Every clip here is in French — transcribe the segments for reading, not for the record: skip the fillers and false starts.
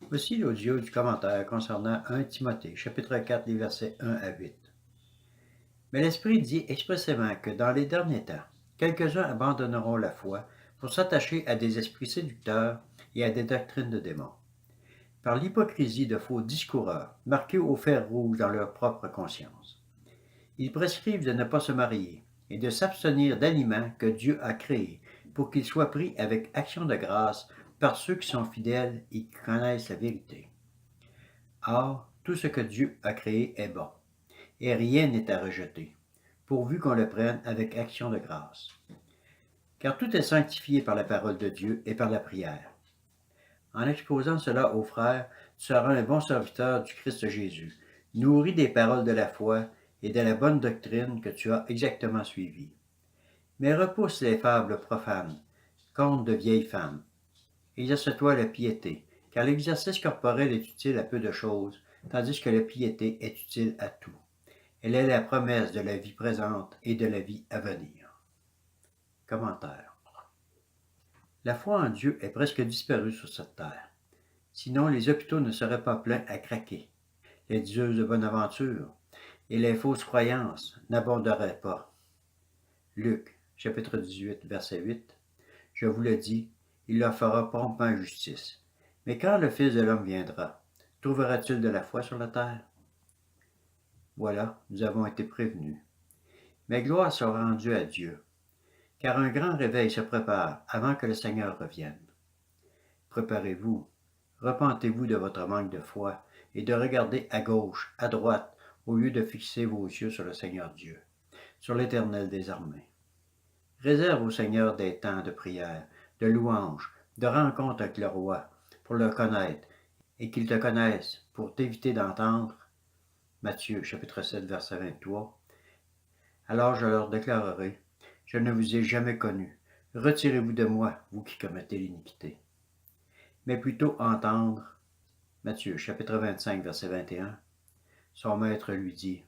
Voici l'audio du commentaire concernant 1 Timothée, chapitre 4, les versets 1 à 8. Mais l'Esprit dit expressément que dans les derniers temps, quelques-uns abandonneront la foi pour s'attacher à des esprits séducteurs et à des doctrines de démons, par l'hypocrisie de faux discoureurs, marqués au fer rouge dans leur propre conscience. Ils prescrivent de ne pas se marier et de s'abstenir d'aliments que Dieu a créés pour qu'ils soient pris avec action de grâce par ceux qui sont fidèles et qui connaissent la vérité. Or, tout ce que Dieu a créé est bon, et rien n'est à rejeter, pourvu qu'on le prenne avec action de grâce. Car tout est sanctifié par la parole de Dieu et par la prière. En exposant cela aux frères, tu seras un bon serviteur du Christ Jésus, nourri des paroles de la foi et de la bonne doctrine que tu as exactement suivie. Mais repousse les fables profanes, contes de vieilles femmes. Exerce-toi la piété, car l'exercice corporel est utile à peu de choses, tandis que la piété est utile à tout. Elle est la promesse de la vie présente et de la vie à venir. Commentaire. La foi en Dieu est presque disparue sur cette terre. Sinon, les hôpitaux ne seraient pas pleins à craquer. Les diseuses de bonne aventure et les fausses croyances n'abonderaient pas. Luc, chapitre 18, verset 8. Je vous le dis, il leur fera promptement justice. Mais quand le Fils de l'homme viendra, trouvera-t-il de la foi sur la terre? Voilà, nous avons été prévenus. Mais gloire sera rendue à Dieu, car un grand réveil se prépare avant que le Seigneur revienne. Préparez-vous, repentez-vous de votre manque de foi et de regarder à gauche, à droite, au lieu de fixer vos yeux sur le Seigneur Dieu, sur l'Éternel des armées. Réserve au Seigneur des temps de prière, de louange, de rencontre avec le roi, pour le connaître, et qu'il te connaisse, pour t'éviter d'entendre. Matthieu chapitre 7, verset 23. Alors je leur déclarerai, je ne vous ai jamais connu. Retirez-vous de moi, vous qui commettez l'iniquité. Mais plutôt entendre, Matthieu chapitre 25, verset 21, son maître lui dit,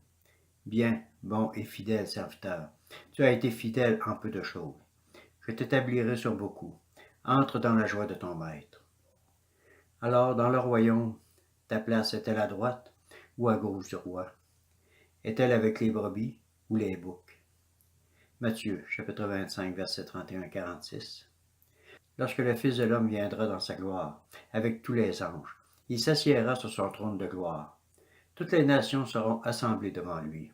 bien, bon et fidèle serviteur, tu as été fidèle en peu de choses. Je t'établirai sur beaucoup. Entre dans la joie de ton maître. Alors, dans le royaume, ta place est-elle à droite ou à gauche du roi? Est-elle avec les brebis ou les boucs? Matthieu, chapitre 25, versets 31 à 46. Lorsque le Fils de l'homme viendra dans sa gloire, avec tous les anges, il s'assiera sur son trône de gloire. Toutes les nations seront assemblées devant lui.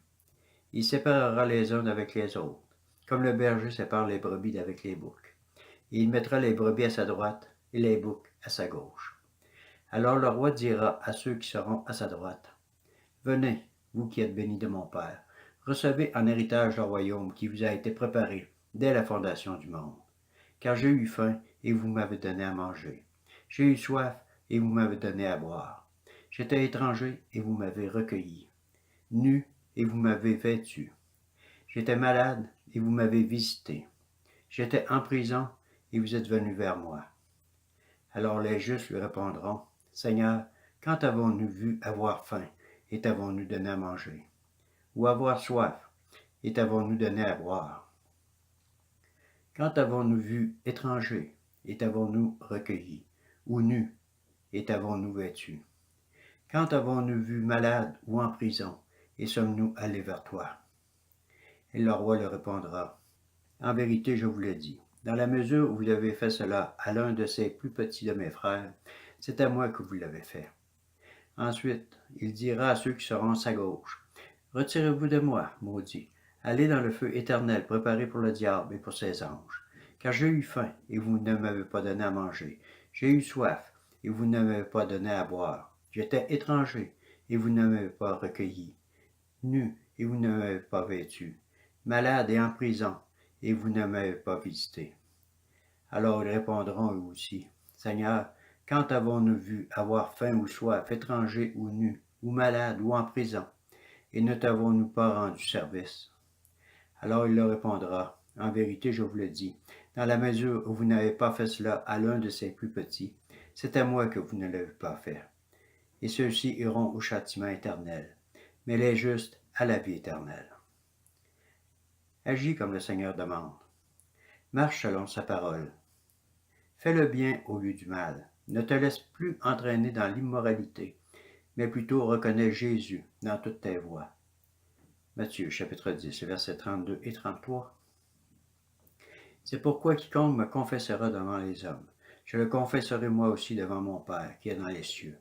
Il séparera les uns avec les autres, comme le berger sépare les brebis d'avec les boucs. Et il mettra les brebis à sa droite et les boucs à sa gauche. Alors le roi dira à ceux qui seront à sa droite, venez, vous qui êtes bénis de mon Père, recevez en héritage le royaume qui vous a été préparé dès la fondation du monde. Car j'ai eu faim et vous m'avez donné à manger. J'ai eu soif et vous m'avez donné à boire. J'étais étranger et vous m'avez recueilli. Nu et vous m'avez vêtu. J'étais malade et vous m'avez visité. J'étais en prison et vous êtes venus vers moi. Alors les justes lui répondront, Seigneur, quand avons-nous vu avoir faim et t'avons-nous donné à manger? Ou avoir soif et t'avons-nous donné à boire? Quand avons-nous vu étranger et t'avons-nous recueilli? Ou nu et t'avons-nous vêtu? Quand avons-nous vu malade ou en prison et sommes-nous allés vers toi? Et le roi leur répondra, en vérité, je vous le dis, dans la mesure où vous avez fait cela à l'un de ces plus petits de mes frères, c'est à moi que vous l'avez fait. Ensuite, il dira à ceux qui seront à sa gauche, retirez-vous de moi, maudits, allez dans le feu éternel préparé pour le diable et pour ses anges. Car j'ai eu faim et vous ne m'avez pas donné à manger. J'ai eu soif et vous ne m'avez pas donné à boire. J'étais étranger et vous ne m'avez pas recueilli. Nu et vous ne m'avez pas vêtu. Malade et en prison et vous ne m'avez pas visité. Alors ils répondront eux aussi, Seigneur, quand avons-nous vu avoir faim ou soif, étranger ou nu, ou malade ou en prison, et ne t'avons-nous pas rendu service? Alors il leur répondra, en vérité je vous le dis, dans la mesure où vous n'avez pas fait cela à l'un de ces plus petits, c'est à moi que vous ne l'avez pas fait. Et ceux-ci iront au châtiment éternel, mais les justes à la vie éternelle. Agis comme le Seigneur demande. Marche selon sa parole. Fais le bien au lieu du mal. Ne te laisse plus entraîner dans l'immoralité, mais plutôt reconnais Jésus dans toutes tes voies. Matthieu chapitre 10, versets 32 et 33. C'est pourquoi quiconque me confessera devant les hommes, je le confesserai moi aussi devant mon Père qui est dans les cieux.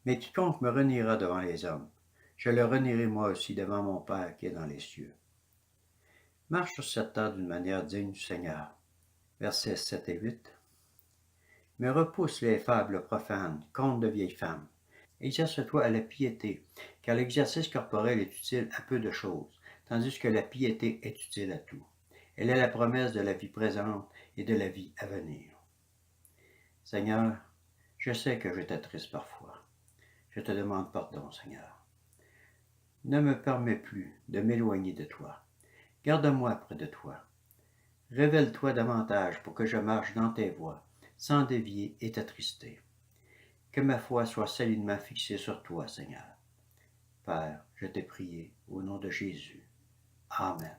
Mais quiconque me reniera devant les hommes, je le renierai moi aussi devant mon Père qui est dans les cieux. Marche sur cette terre d'une manière digne du Seigneur. Versets 7 et 8. Mais repousse les fables profanes, contes de vieilles femmes. Exerce-toi à la piété, car l'exercice corporel est utile à peu de choses, tandis que la piété est utile à tout. Elle est la promesse de la vie présente et de la vie à venir. Seigneur, je sais que je t'attriste parfois. Je te demande pardon, Seigneur. Ne me permets plus de m'éloigner de toi. Garde-moi près de toi. Révèle-toi davantage pour que je marche dans tes voies, sans dévier et t'attrister. Que ma foi soit solidement fixée sur toi, Seigneur. Père, je t'ai prié au nom de Jésus. Amen.